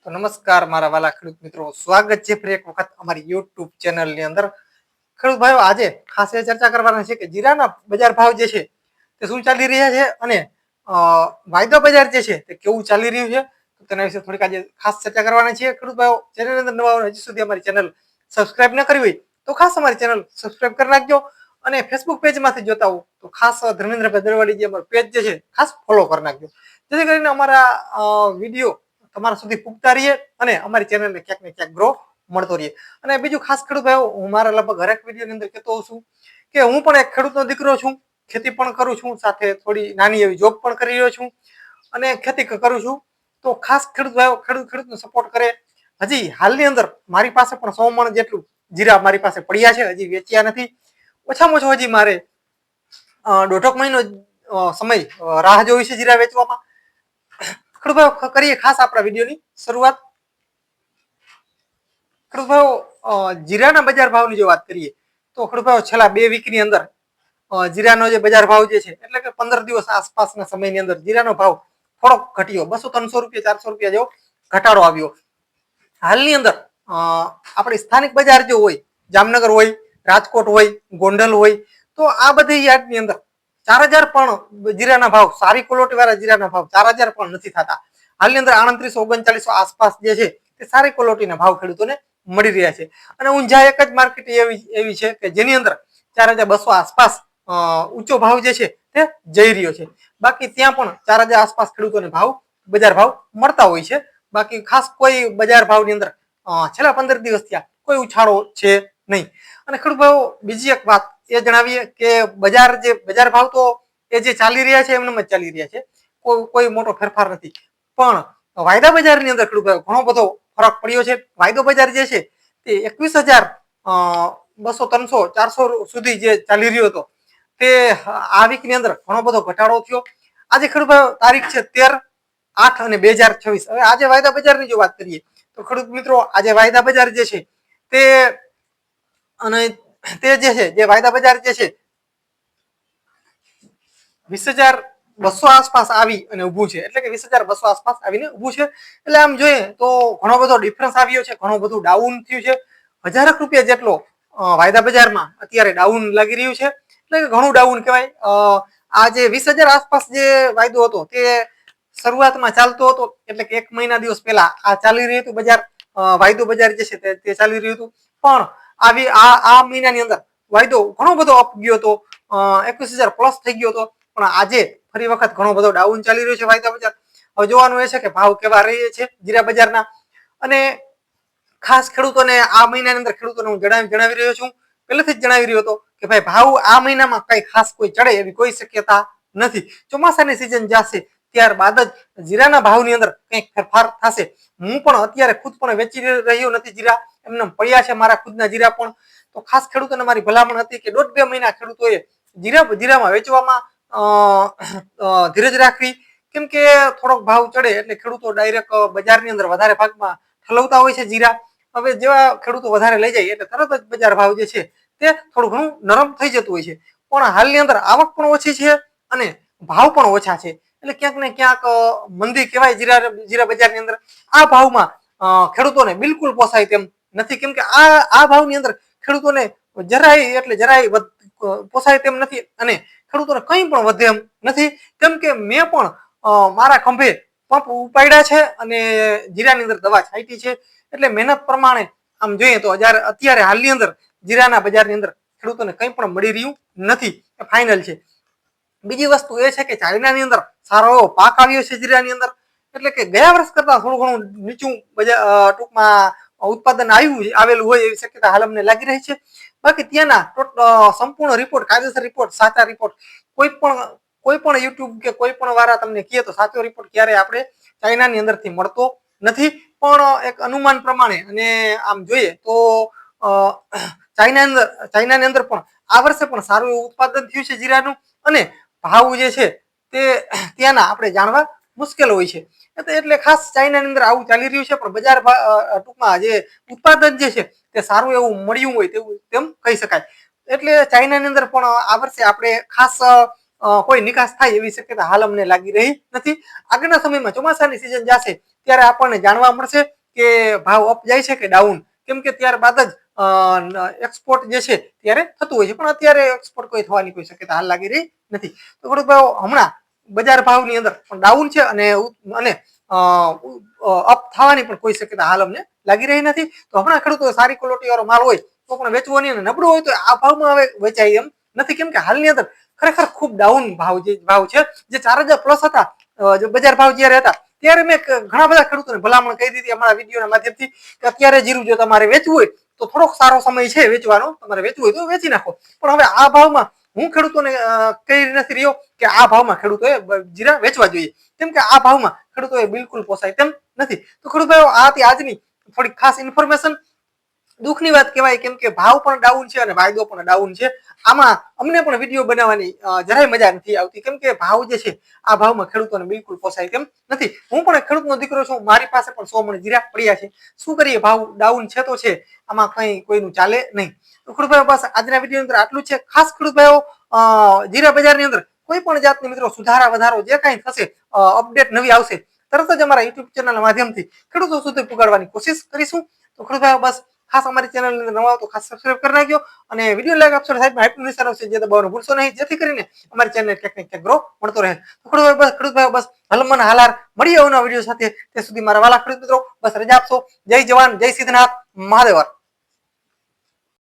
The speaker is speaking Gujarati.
તો નમસ્કાર મારા વાલા ખેડૂત મિત્રો, સ્વાગત છે ફરી એક વખત અમારી યુટ્યુબ ચેનલની અંદર. ખેડૂત ભાઈઓ, આજે ખાસ એ ચર્ચા કરવાના છે કે જીરાના બજાર ભાવ જે છે તે શું ચાલી રહ્યા છે અને વાયદો બજાર જે છે તે કેવું ચાલી રહ્યું છે, તો તેના વિશે થોડીક આજે ખાસ ચર્ચા કરવાના છે. ખેડૂત ભાઈઓ, ચેનલની અંદર નવા હોય, હજી સુધી અમારી ચેનલ સબસ્ક્રાઇબ ન કરી હોય તો ખાસ અમારી ચેનલ સબસ્ક્રાઇબ કરી નાખજો. અને ફેસબુક પેજમાંથી જોતા હો તો ખાસ ધર્મેન્દ્રભાઈ દરવાડી જે અમારું પેજ જે છે ખાસ ફોલો કરી નાખજો, જેથી કરીને અમારા વિડીયો તમારા સુધી પૂગતા રહીએ અને અમારી ચેનલને ક્યાંક ને ક્યાંક ગ્રો મળતો રહીએ. અને બીજું ખાસ ખેડૂત ભાઈઓ, હું મારા લગભગ હરેક વિડીયોની અંદર કહેતો હોઉં છું કે હું પણ એક ખેડૂતનો દીકરો છું, ખેતી પણ કરું છું, સાથે થોડી નાની એવી જોબ પણ કરી રહ્યો છું અને ખેતી કરું છું. તો ખાસ ખેડૂત ભાઈઓ, ખેડૂતને સપોર્ટ કરે. હજી હાલની અંદર મારી પાસે પણ 100 મણ જેટલું જીરા મારી પાસે પડ્યા છે, હજી વેચ્યા નથી. ઓછામાં ઓછું હજી મારે 1.5 મહિનો સમય રાહ જોવી છે જીરા વેચવામાં. ખેડૂત ભાઈઓ, કરીએ ખાસ આપણા વિડીયોની શરૂઆત. ખેડૂત ભાઈઓ, જીરાના બજાર ભાવની જો વાત કરીએ તો ખેડૂત ભાઈઓ, છેલ્લા 2 વીકની અંદર જીરાનો જે બજાર ભાવ જે છે એટલે કે 15 દિવસ આસપાસના સમયની અંદર જીરાનો ભાવ થોડોક ઘટ્યો, 200-300 રૂપિયા 400 રૂપિયા જેવો ઘટાડો આવ્યો. હાલની અંદર આપણી સ્થાનિક બજાર જો હોય, જામનગર હોય, રાજકોટ હોય, ગોંડલ હોય, તો આ બધી યાર્ડની અંદર 4000 પણ જીરાના ભાવ, સારી ક્વોલિટી વાળા જીરાના ભાવ 4000 પણ નથી થતા. હાલની અંદર 3800-3900 આસપાસ જે છે તે સારી ક્વોલિટીના ભાવ ખેડૂતોને મળી રહ્યા છે. અને ઊંઝા એક જ માર્કેટ એવી છે કે જેની અંદર 4200 આસપાસ ઊંચો ભાવ જે છે તે જઈ રહ્યો છે. બાકી ત્યાં પણ 4000 આસપાસ ખેડૂતોને બજાર ભાવ મળતા હોય છે. બાકી ખાસ કોઈ બજાર ભાવની અંદર છેલ્લા 15 દિવસ થયા કોઈ ઉછાળો છે નહીં. અને ખેડૂત ભાઈઓ, બીજી એક વાત એ જણાવીએ કે બજાર ભાવ તો એ જે ચાલી રહ્યા છે એમને જ ચાલી રહ્યા છે, કોઈ મોટો ફેરફાર નથી. પણ વાયદા બજારની અંદર ખેડૂત ભાઈઓ ઘણો બધો ફરક પડ્યો છે. વાયદો બજાર જે છે તે 21,200-300-400 સુધી જે ચાલી રહ્યો હતો તે આ વીકની અંદર ઘણો બધો ઘટાડો થયો. આજે ખેડૂત ભાઈઓ, તારીખ છે 13/8/2026. હવે આજે વાયદા બજારની જો વાત કરીએ તો ખેડૂત મિત્રો, આજે વાયદા બજાર જે છે તે જે વાયદા બજાર જે છે 20,200 આસપાસ આવી અને ઊભું છે, એટલે કે 20,200 આસપાસ આવીને ઊભું છે. એટલે આમ જોઈએ તો ઘણો બધો ડિફરન્સ આવ્યો છે, ઘણું બધું ડાઉન થયું છે. 1000 રૂપિયા જેટલો વાયદા બજારમાં અત્યારે ડાઉન લાગી રહ્યું છે, એટલે કે ઘણું ડાઉન કહેવાય. આ જે 20,000 આસપાસ જે વાયદો હતો તે શરૂઆતમાં ચાલતો હતો, એટલે કે 1 મહિના દિવસ પહેલા આ ચાલી રહ્યું હતું બજાર, વાયદો બજાર જે છે તે ચાલી રહ્યું હતું. પણ આ મહિનાની અંદર વાયદો ઘણો બધો અપ ગયો હતો, 21,000 પ્લસ થઈ ગયો હતો. પણ આજે ફરી વખત ઘણો બધો ડાઉન ચાલી રહ્યો છે વાયદા બજાર. હવે જોવાનું એ છે કે ભાવ કેવા રહે છે જીરા બજારના. અને ખાસ ખેડૂતોને આ મહિનાની અંદર ખેડૂતોને હું જણાવી રહ્યો છું, પહેલેથી જ જણાવી રહ્યો હતો કે ભાઈ, ભાવ આ મહિનામાં કઈ ખાસ કોઈ ચડે એવી કોઈ શક્યતા નથી. ચોમાસાની સિઝન જશે ત્યારબાદ જ જીરાના ભાવની અંદર કંઈક ફેરફાર થશે. હું પણ અત્યારે ખુદ પણ વેચી રહ્યો નથી જીરા, એમને પડ્યા છે મારા ખુદના જીરા પણ. તો ખાસ ખેડૂતોને મારી ભલામણ હતી કે 1.5-2 મહિના ખેડૂતોએ જીરામાં વેચવામાં ધીરજ રાખવી. કેમ કે થોડોક ભાવ ચડે એટલે ખેડૂતો ડાયરેક્ટ બજારની અંદર વધારે ભાગમાં ઠલવતા હોય છે જીરા. હવે જેવા ખેડૂતો વધારે લઈ જાય એટલે તરત જ બજાર ભાવ જે છે તે થોડું ઘણું નરમ થઈ જતું હોય છે. પણ હાલની અંદર આવક પણ ઓછી છે અને ભાવ પણ ઓછા છે, એટલે ક્યાંક ને ક્યાંક મંદી કહેવાય જીરા બજારની અંદર. આ ભાવમાં ખેડૂતોને બિલકુલ પોસાય તેમ નથી, કેમ કે આ ભાવની અંદર ખેડૂતોને જરાય પોસાય તેમ નથી અને ખેડૂતોને કંઈ પણ વધે એમ નથી. કેમ કે મેં પણ મારા ખંભે પંપ ઉપાડ્યા છે અને જીરાની અંદર દવા છાંટી છે, એટલે મહેનત પ્રમાણે આમ જોઈએ તો અત્યારે હાલની અંદર જીરાના બજારની અંદર ખેડૂતોને કંઈ પણ મળી રહ્યું નથી, એ ફાઇનલ છે. બીજી વસ્તુ એ છે કે ચાઇનાની અંદર સારો એવો પાક આવ્યો છે જીરાની અંદર, એટલે કે ગયા વર્ષ કરતા થોડું ઘણું નીચું ટૂંકમાં ઉત્પાદન આવેલું હોય એવી શક્યતા હાલ અમને લાગી રહી છે. બાકી ત્યાંના સંપૂર્ણ રિપોર્ટ, કાયદેસર રિપોર્ટ, સાચા રિપોર્ટ કોઈ પણ યુટ્યુબ કે કોઈ પણ વાળા તમને કહે તો સાચો રિપોર્ટ ક્યારે આપણે ચાઇનાની અંદરથી મળતો નથી. પણ એક અનુમાન પ્રમાણે અને આમ જોઈએ તો ચાઇનાની અંદર પણ આ વર્ષે પણ સારું એવું ઉત્પાદન થયું છે જીરાનું, અને ભાવ જે છે તે ત્યાંના આપણે જાણવા મુશ્કેલ હોય છે. એટલે ખાસ ચાઇનાની અંદર આવું ચાલી રહ્યું છે, પણ બજાર ટૂંકમાં જે ઉત્પાદન જે છે તે સારું એવું મળ્યું હોય તેમ કહી શકાય. એટલે ચાઇનાની અંદર પણ આ વર્ષે આપણે ખાસ કોઈ નિકાસ થાય એવી શક્યતા હાલ અમને લાગી રહી નથી. આગળના સમયમાં ચોમાસાની સિઝન જશે ત્યારે આપણને જાણવા મળશે કે ભાવ અપ જાય છે કે ડાઉન, કેમ કે ત્યારબાદ જ એક્સપોર્ટ જે છે ત્યારે થતું હોય છે, પણ અત્યારે એક્સપોર્ટ કોઈ થવાની કોઈ શક્યતા હાલ લાગી રહી નથી. તો ખેડૂત ભાઈઓ હમણાં બજાર ભાવની અંદર પણ ડાઉન છે અને અપ થવાની પણ કોઈ શક્યતા હાલ અમને લાગી રહી નથી. તો હમણાં ખેડૂતો સારી ક્વોલિટી વાળો માલ હોય તો પણ વેચવો નહીં, અને નબળો હોય તો આ ભાવમાં હવે વેચાય એમ નથી, કેમ કે હાલની અંદર ખરેખર ખૂબ ડાઉન ભાવ છે. જે 4000 પ્લસ હતા બજાર ભાવ જયારે હતા ત્યારે મેં ઘણા બધા ખેડૂતોને ભલામણ કરી દીધી અમારા વિડીયોના માધ્યમથી કે અત્યારે જીરું જો તમારે વેચવું હોય તો થોડોક સારો સમય છે વેચવાનો, તમારે વેચવું હોય તો વેચી નાખો. પણ હવે આ ભાવમાં હું ખેડૂતોને કહી નથી રહ્યો કે આ ભાવમાં ખેડૂતોએ જીરા વેચવા જોઈએ, કેમ કે આ ભાવમાં ખેડૂતોએ બિલકુલ પોસાય તેમ નથી. તો ખેડૂત ભાઈઓ આ હતી આજની થોડીક ખાસ ઇન્ફોર્મેશન. દુઃખની વાત કહેવાય, કેમ કે ભાવ પણ ડાઉન છે અને વાયદો પણ ડાઉન છે. આમાં અમને પણ વિડીયો બનાવવાની જરાય મજા નથી આવતી, કેમ કે ભાવ જે છે આ ભાવમાં ખેડૂતોને બિલકુલ પોસાય તેમ નથી. હું પણ એક ખેડૂતનો દીકરો છું, મારી પાસે પણ 100 મણ જીરા પડ્યા છે. શું કરીએ, ભાવ ડાઉન છે તો છે, આમાં કઈ કોઈનું ચાલે નહીં. તો ખેડૂત ભાઈઓ બસ આજના વિડીયો અંદર આટલું છે. ખાસ ખેડૂત ભાઈઓ જીરા બજારની અંદર કોઈ પણ જાતની મિત્રો સુધારા વધારો જે કાંઈ થશે, અપડેટ નવી આવશે, તરત જ અમારા યુટ્યુબ ચેનલના માધ્યમથી ખેડૂતો સુધી પુગાડવાની કોશિશ કરીશું. તો ખેડૂત ભાઈઓ બસ ખાસ અમારી ચેનલની અંદર નવા હો તો ખાસ સબસ્ક્રાઇબ કરી નાખજો, અને વિડીયો લાઈક આપશો, સાઈડમાં હાઈપનું નિશાન આવશે જે દબાવવાનું ભૂલશો નહીં, જેથી કરીને અમારી ચેનલને ક્યાંક ને ક્યાંક ગ્રો મળતો રહે. તો ખેડૂત ભાઈઓ બસ હલમન હાલાર મળીએ આવના વિડીયો સાથે. તે સુધી મારા વાલા ખેડૂત મિત્રો બસ રજા આપશો. જય જવાન, જય સિદ્ધનાથ, મહાદેવ.